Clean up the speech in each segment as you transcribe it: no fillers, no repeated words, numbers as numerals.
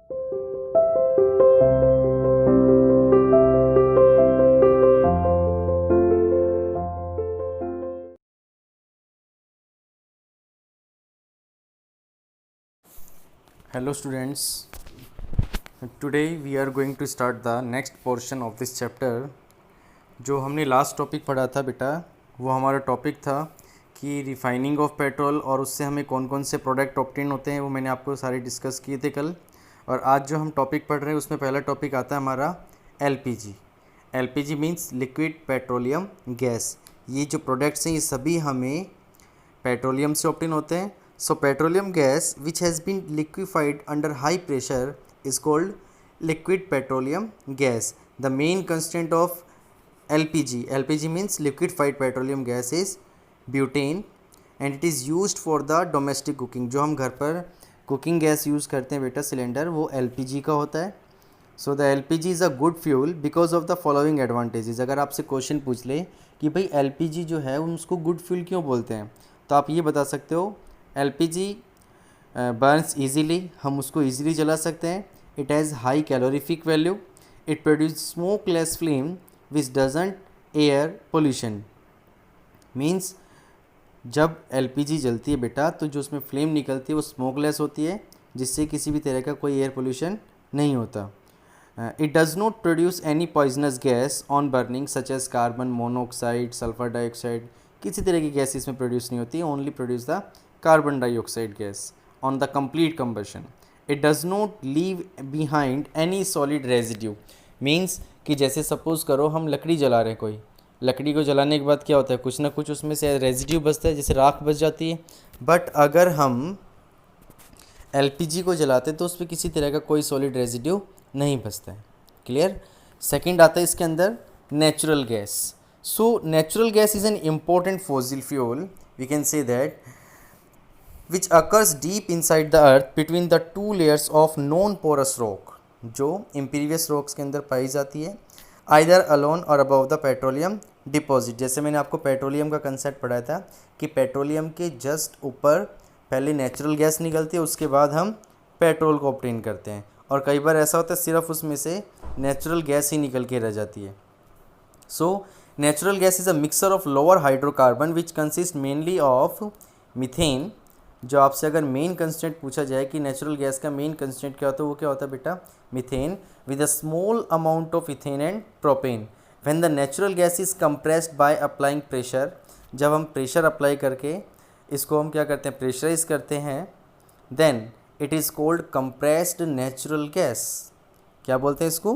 Hello students, today we are going to start the next portion of this chapter. जो हमने last topic पढ़ा था बेटा, वो हमारा टॉपिक था कि रिफाइनिंग ऑफ पेट्रोल और उससे हमें कौन कौन से प्रोडक्ट ऑब्टेन होते हैं, वो मैंने आपको सारे डिस्कस किए थे कल। और आज जो हम टॉपिक पढ़ रहे हैं उसमें पहला टॉपिक आता है हमारा LPG. LPG means liquid petroleum gas. ये जो प्रोडक्ट्स हैं ये सभी हमें पेट्रोलियम से ऑब्टेन होते हैं। So petroleum gas which has been liquefied under high pressure is called liquid petroleum gas. The main constant of LPG means liquefied petroleum gas is butane and it is used for the domestic cooking. जो हम घर पर cooking gas use करते हैं बेटा cylinder, वो LPG का होता है। So the LPG is a good fuel because of the following advantages. अगर आपसे क्वेश्चन पूछ ले कि भाई LPG जो है उसको गुड फ्यूल क्यों बोलते हैं, तो आप ये बता सकते हो LPG बर्न्स ईजीली, हम उसको ईजीली जला सकते हैं। It has high calorific value, it produce smokeless flame which doesn't air pollution. Means जब LPG जलती है बेटा तो जो उसमें फ्लेम निकलती है वो स्मोकलेस होती है, जिससे किसी भी तरह का कोई एयर पोल्यूशन नहीं होता। It does not produce any poisonous gas on burning such as carbon monoxide, sulphur dioxide. किसी तरह की गैस इसमें प्रोड्यूस नहीं होती, only produce the carbon dioxide gas on the complete combustion. It does not leave behind any solid residue. Means कि जैसे suppose करो हम लकड़ी जला रहे हैं, कोई लकड़ी को जलाने के बाद क्या होता है, कुछ ना कुछ उसमें से रेजिड्यू बचता है, जैसे राख बच जाती है। बट अगर हम LPG को जलाते तो उस पर किसी तरह का कोई सॉलिड रेजिड्यू नहीं बचता है। क्लियर। सेकेंड आता है इसके अंदर natural gas. So natural gas is an important fossil fuel, we can say that, which occurs deep inside the earth between the two layers of non-porous rock, जो impervious rocks के अंदर पाई जाती है, either alone or above the petroleum deposit। जैसे मैंने आपको petroleum का concept पढ़ाया था कि पेट्रोलियम के जस्ट ऊपर पहले नेचुरल गैस निकलती है, उसके बाद हम पेट्रोल को ऑब्टेन करते हैं। और कई बार ऐसा होता है सिर्फ उसमें से नेचुरल गैस ही निकल के रह जाती है। So natural gas is a mixer of lower hydrocarbon which consist mainly of methane. जो आपसे अगर मेन कंस्टेंट पूछा जाए कि नेचुरल गैस का मेन कंस्टेंट क्या होता है, वो क्या होता है बेटा, methane, with a small amount of ethane and propane. When the natural gas is compressed by applying pressure, जब हम प्रेशर अप्लाई करके इसको हम क्या करते हैं, प्रेशराइज करते हैं, then it is called compressed natural gas. क्या बोलते हैं इसको,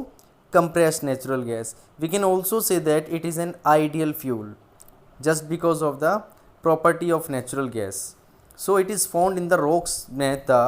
compressed natural gas. We can also say that it is an ideal fuel just because of the property of natural gas. So it is found in the rocks beneath the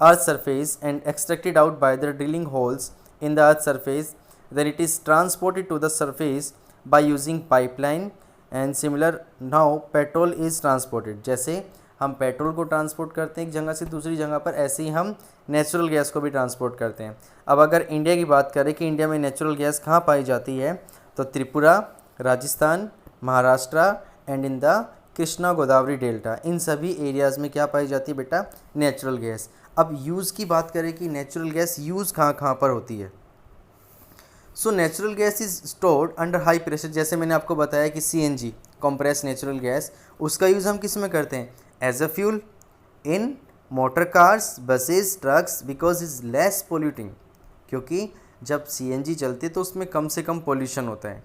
earth's surface and extracted out by the drilling holes in the earth's surface. Then it is transported to the surface by using pipeline and similar. Now petrol is transported. जैसे हम petrol को transport करते हैं एक जगह से दूसरी जगह पर, ऐसे ही हम नेचुरल गैस को भी ट्रांसपोर्ट करते हैं। अब अगर इंडिया की बात करें कि इंडिया में नेचुरल गैस कहाँ पाई जाती है, तो Tripura, Rajasthan, Maharashtra and in the Krishna Godavari delta, इन सभी एरियाज़ में क्या पाई जाती है बेटा, नेचुरल गैस। अब यूज़ की बात करें कि नेचुरल गैस यूज़ कहाँ कहाँ पर होती है। So natural gas is stored under high pressure. जैसे मैंने आपको बताया कि CNG कॉम्प्रेस नेचुरल गैस, उसका यूज़ हम किस में करते हैं, as a fuel in motor cars, buses, trucks, because is less polluting. क्योंकि जब CNG चलती है तो उसमें कम से कम पोल्यूशन होता है।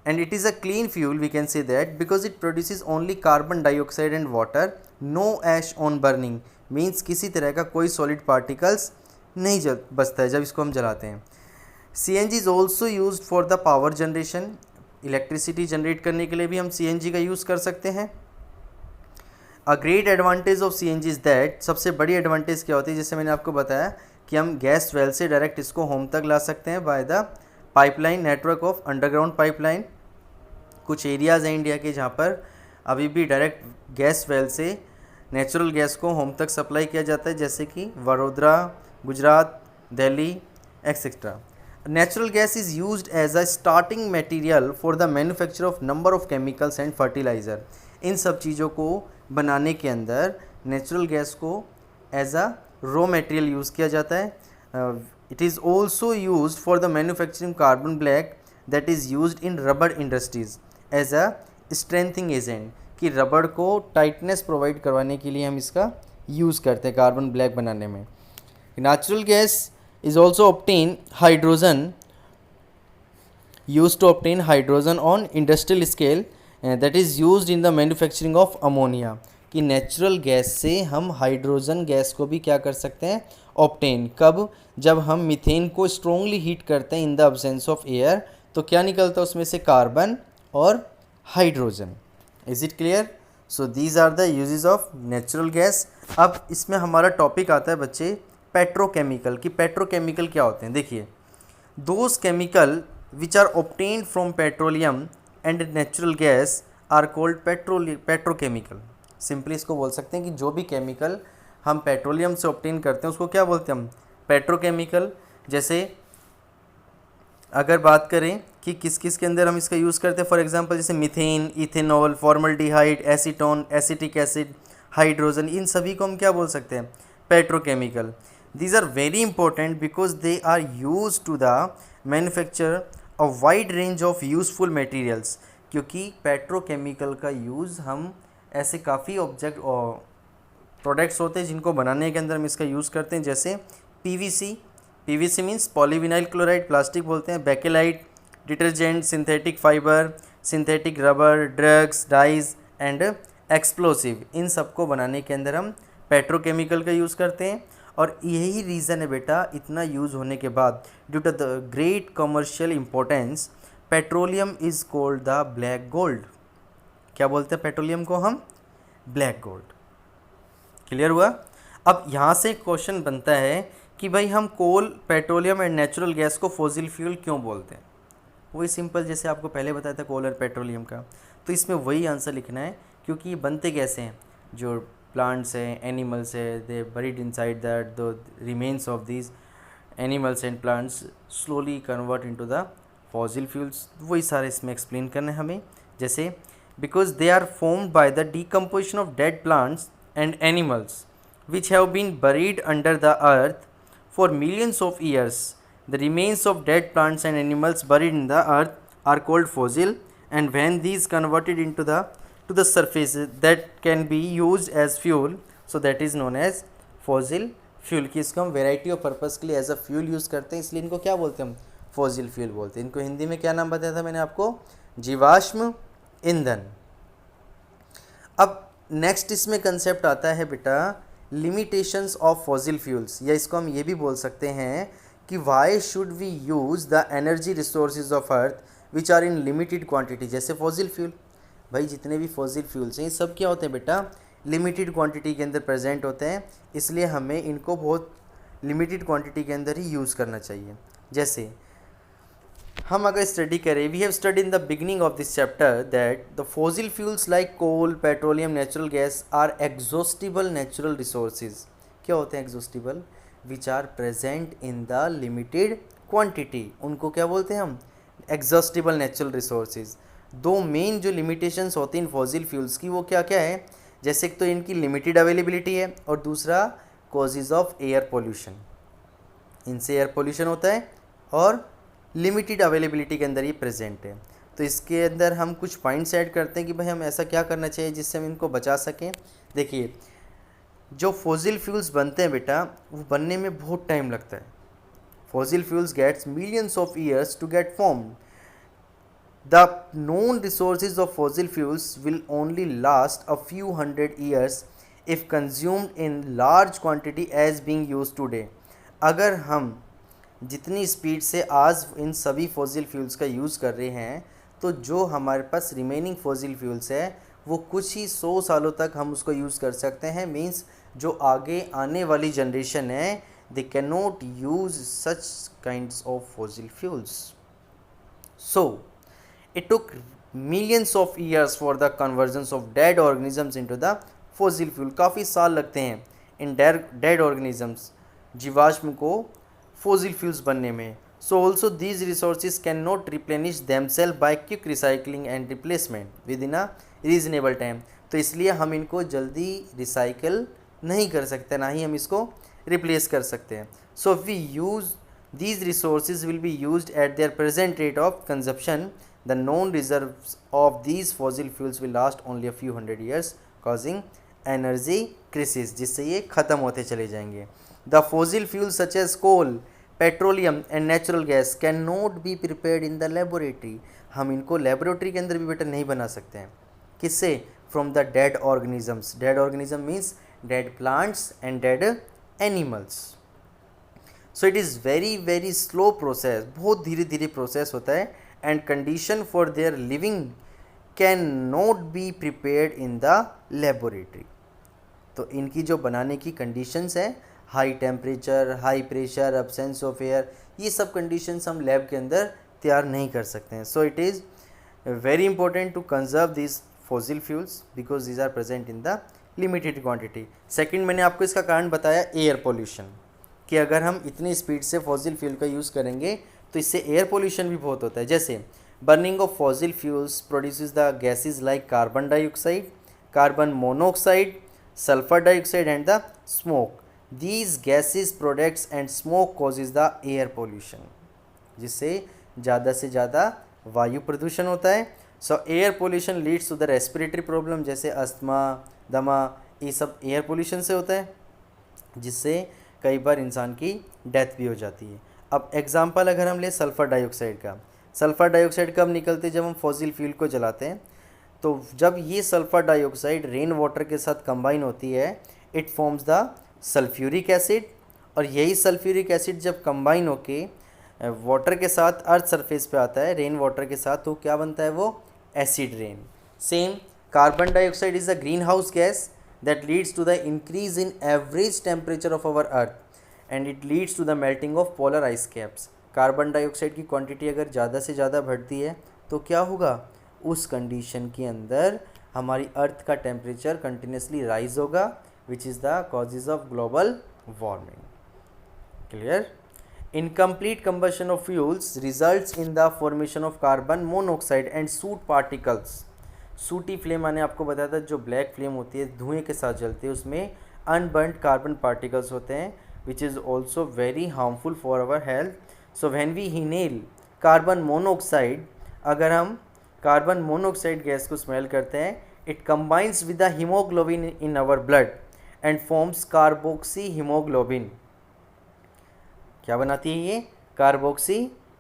And it is a clean fuel, we can say that, because it produces only carbon dioxide and water, no ash on burning. Means किसी तरह का कोई solid particles नहीं बचता है जब इसको हम जलाते हैं। CNG is also used for the power generation. Electricity generate करने के लिए भी हम CNG का यूज़ कर सकते हैं। A great advantage of CNG is that, सबसे बड़ी एडवांटेज क्या होती है, जैसे मैंने आपको बताया कि हम गैस वेल से डायरेक्ट इसको होम तक ला सकते हैं by the pipeline network of underground pipeline. कुछ एरियाज़ हैं इंडिया के जहाँ पर अभी भी डायरेक्ट गैस वेल से नेचुरल गैस को होम तक सप्लाई किया जाता है, जैसे कि Vadodara, Gujarat, Delhi etcetera. Natural gas is used as a starting material for the manufacture of number of chemicals and fertiliser. इन सब चीज़ों को बनाने के अंदर नेचुरल गैस को as a raw material use किया जाता है। It is also use for the manufacturing carbon black that is use in रबड़ industries as a strengthening agent, कि रबड़ को टाइटनेस प्रोवाइड करवाने के लिए हम इसका यूज़ करते हैं कार्बन ब्लैक बनाने में. Natural gas is also obtain hydrogen, used to obtain hydrogen on industrial scale that is used in the manufacturing of ammonia, कि नेचुरल गैस से हम हाइड्रोजन गैस को भी क्या कर सकते हैं, ऑब्टेन. कब? जब हम मीथेन को स्ट्रोंगली हीट करते हैं in the absence of air, तो क्या निकलता है उसमें से, कार्बन और hydrogen. Is it clear? So these are the uses of natural gas. अब इसमें हमारा टॉपिक आता है बच्चे पेट्रोकेमिकल, कि पेट्रोकेमिकल क्या होते हैं. देखिए, those chemical which are obtained from petroleum and natural gas are called petrochemical. Simply इसको बोल सकते हैं कि जो भी केमिकल हम पेट्रोलियम से ऑब्टेन करते हैं उसको क्या बोलते हैं हम, पेट्रोकेमिकल. जैसे अगर बात करें कि किस किस के अंदर हम इसका यूज़ करते हैं, फॉर एग्जांपल जैसे methane, ethanol, formaldehyde, acetone, acetic acid, hydrogen, इन सभी को हम क्या बोल सकते हैं, petrochemical. These are very important because they are used to the manufacture a wide range of useful materials. क्योंकि पेट्रोकेमिकल का यूज़ हम ऐसे काफ़ी ऑब्जेक्ट और प्रोडक्ट्स होते हैं जिनको बनाने के अंदर हम इसका यूज़ करते हैं. जैसे PVC means polyvinyl chloride, plastic बोलते हैं, Bakelite, detergent, synthetic fibre, synthetic rubber, drugs, dyes and explosive, इन सबको बनाने के अंदर हम पेट्रोकेमिकल का यूज़ करते हैं. और यही रीज़न है बेटा, इतना यूज़ होने के बाद due to the great commercial importance petroleum is called the black gold. क्या बोलते हैं पेट्रोलियम को हम, ब्लैक गोल्ड. क्लियर हुआ? अब यहाँ से क्वेश्चन बनता है कि भाई हम कोल, पेट्रोलियम एंड नेचुरल गैस को फॉसिल फ्यूल क्यों बोलते हैं. वही सिंपल, जैसे आपको पहले बताया था कोल और पेट्रोलियम का, तो इसमें वही आंसर लिखना है. क्योंकि ये बनते कैसे हैं, जो प्लांट्स हैं, एनिमल्स है, they buried inside that the remains of these animals and plants slowly convert into the fossil fuels. वही सारे इसमें एक्सप्लेन करने हमें. जैसे because they are formed by the decomposition of dead plants and animals which have been buried under the earth for millions of years. The remains of dead plants and animals buried in the earth are called fossil, and when these converted into the surface that can be used as fuel, so that is known as fossil fuel. कि इसको हम variety of purpose के लिए as a fuel use करते हैं, इसलिए इनको क्या बोलते हैं हम, फॉसिल फ्यूल बोलते हैं. इनको हिंदी में क्या नाम बताया था मैंने आपको, जीवाश्म ईंधन. अब नेक्स्ट इसमें कंसेप्ट आता है बेटा लिमिटेशंस ऑफ फॉसिल फ्यूल्स, या इसको हम ये भी बोल सकते हैं कि why should we use the energy resources of earth which are in limited quantity. जैसे फॉसिल फ्यूल, भाई जितने भी फॉसिल फ्यूल्स हैं ये सब क्या होते हैं बेटा, लिमिटेड क्वांटिटी के अंदर प्रेजेंट होते हैं, इसलिए हमें इनको बहुत लिमिटेड क्वांटिटी के अंदर ही यूज़ करना चाहिए. जैसे हम अगर स्टडी करें, we have study in the beginning of this chapter that the fossil fuels like coal, petroleum, natural gas are exhaustible natural resources. क्या होते हैं exhaustible, which are present in the limited quantity, उनको क्या बोलते हैं हम, exhaustible natural resources. दो main जो लिमिटेशंस होती हैं फॉसिल फ्यूल्स की, वो क्या क्या है, जैसे एक तो इनकी लिमिटेड अवेलेबिलिटी है और दूसरा कॉजेज ऑफ एयर पोल्यूशन. इनसे एयर पोल्यूशन होता है और लिमिटेड अवेलेबिलिटी के अंदर ये प्रेजेंट है. तो इसके अंदर हम कुछ पॉइंट्स ऐड करते हैं कि भाई हम ऐसा क्या करना चाहिए जिससे हम इनको बचा सकें. देखिए, जो फॉसिल फ्यूल्स बनते हैं बेटा, वो बनने में बहुत टाइम लगता है. Fossil fuels gets millions of years to get formed. The known resources of fossil fuels will only last a few hundred years if consumed in large quantity as being used today. अगर हम जितनी speed से आज इन सभी fossil fuels का use कर रहे हैं, तो जो हमारे पास रिमेनिंग फॉसिल फ्यूल्स है वो कुछ ही 100 सालों तक हम उसको यूज़ कर सकते हैं. मींस जो आगे आने वाली जनरेशन है, they can not use such kinds of fossil fuels. So it took millions of years for the convergence of dead organisms into the fossil fuel. काफ़ी साल लगते हैं इन डेड ऑर्गेनिजम्स, जीवाश्म को फॉसिल फ्यूल्स बनने में. So also these resources can not replenish themselves by quick recycling and replacement within a reasonable time. तो इसलिए हम इनको जल्दी रिसाइकल नहीं कर सकते, ना ही हम इसको रिप्लेस कर सकते हैं. So we use these resources will be used at their present rate of consumption. The known reserves of these fossil fuels will last only a few hundred years, causing energy crisis, जिससे ये ख़त्म होते चले जाएंगे. The fossil fuels such as coal, petroleum and natural gas cannot be prepared in the laboratory. हम इनको laboratory के अंदर भी बेटा नहीं बना सकते हैं. किससे? From the dead organisms. Dead organism means dead plants and dead animals. So it is very very slow process, बहुत धीरे धीरे प्रोसेस होता है. And condition for their living can not be prepared in the laboratory. तो इनकी जो बनाने की कंडीशंस है, high temperature, high pressure, absence of air, ये सब कंडीशंस हम लैब के अंदर तैयार नहीं कर सकते हैं. So it is very important to conserve this fossil fuels because these are present in the limited quantity. Second, मैंने आपको इसका कारण बताया एयर पोल्यूशन, कि अगर हम इतनी स्पीड से फॉसिल फ्यूल का यूज़ करेंगे तो इससे एयर पोल्यूशन भी बहुत होता है. जैसे burning of fossil fuels produces the gases like carbon dioxide, carbon monoxide, sulphur dioxide and the smoke. These gases products and smoke causes the air pollution, जिससे ज़्यादा से ज़्यादा वायु प्रदूषण होता है. So air pollution leads to the respiratory problem, जैसे asthma, दमा, ये सब एयर पोल्यूशन से होता है, जिससे कई बार इंसान की डेथ भी हो जाती है. अब एग्जांपल अगर हम ले सल्फ़र डाइऑक्साइड का, सल्फ़र डाइऑक्साइड कब निकलते हैं? जब हम फॉसिल फ्यूल को जलाते हैं. तो जब ये सल्फ़र डाइऑक्साइड रेन वाटर के साथ कंबाइन होती है, it forms the sulphuric acid, और यही सल्फ्यूरिक एसिड जब कंबाइन होके वाटर के साथ अर्थ सरफेस पे आता है, रेन वाटर के साथ, तो क्या बनता है? वो acid rain. Same carbon dioxide is a green house gas that leads to the increase in average temperature of our earth and it leads to the melting of polar ice caps. Carbon dioxide की quantity अगर ज़्यादा से ज़्यादा बढ़ती है तो क्या होगा? उस कंडीशन के अंदर हमारी अर्थ का टेम्परेचर कंटिन्यूसली राइज होगा, which is the causes of global warming. Clear? Incomplete combustion of fuels results in the formation of carbon monoxide and suit particles. सूटी फ्लेम मैंने आपको बताया था, जो ब्लैक फ्लेम होती है, धुएं के साथ जलती है, उसमें अनबर्न्ड कार्बन पार्टिकल्स होते हैं, which is also very harmful for our health. So when we inhale carbon monoxide, अगर हम कार्बन मोनोऑक्साइड गैस को स्मेल करते हैं, it combines with the haemoglobin in our blood and forms carboxy haemoglobin. क्या बनाती है ये? Carboxy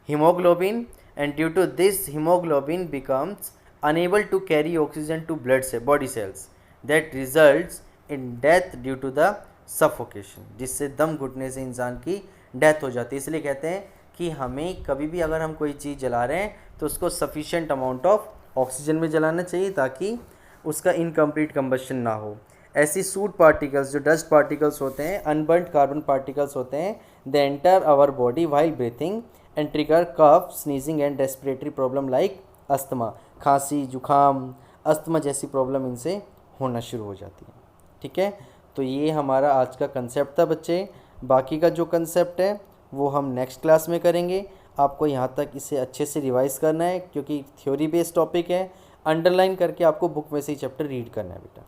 haemoglobin. And due to this haemoglobin becomes unable to carry oxygen to blood cell body cells that results in death due to the suffocation, जिससे दम घुटने से इंसान की डेथ हो जाती है. इसलिए कहते हैं कि हमें कभी भी अगर हम कोई चीज़ जला रहे हैं तो उसको सफिशिएंट अमाउंट ऑफ ऑक्सीजन में जलाना चाहिए ताकि उसका इनकम्प्लीट कंबशन ना हो. ऐसी सूट पार्टिकल्स, जो डस्ट पार्टिकल्स होते हैं, अनबर्न्ड कार्बन पार्टिकल्स होते हैं, they enter our body while breathing and trigger cough, sneezing and respiratory problem like asthma. खांसी, जुखाम, अस्थमा जैसी प्रॉब्लम इनसे होना शुरू हो जाती है. ठीक है, तो ये हमारा आज का कंसेप्ट था बच्चे. बाकी का जो कंसेप्ट है वो हम नेक्स्ट क्लास में करेंगे. आपको यहाँ तक इसे अच्छे से रिवाइज़ करना है क्योंकि थ्योरी बेस्ड टॉपिक है. अंडरलाइन करके आपको बुक में से ही चैप्टर रीड करना है बेटा.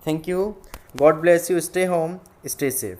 Thank you. God bless you. Stay home, stay safe.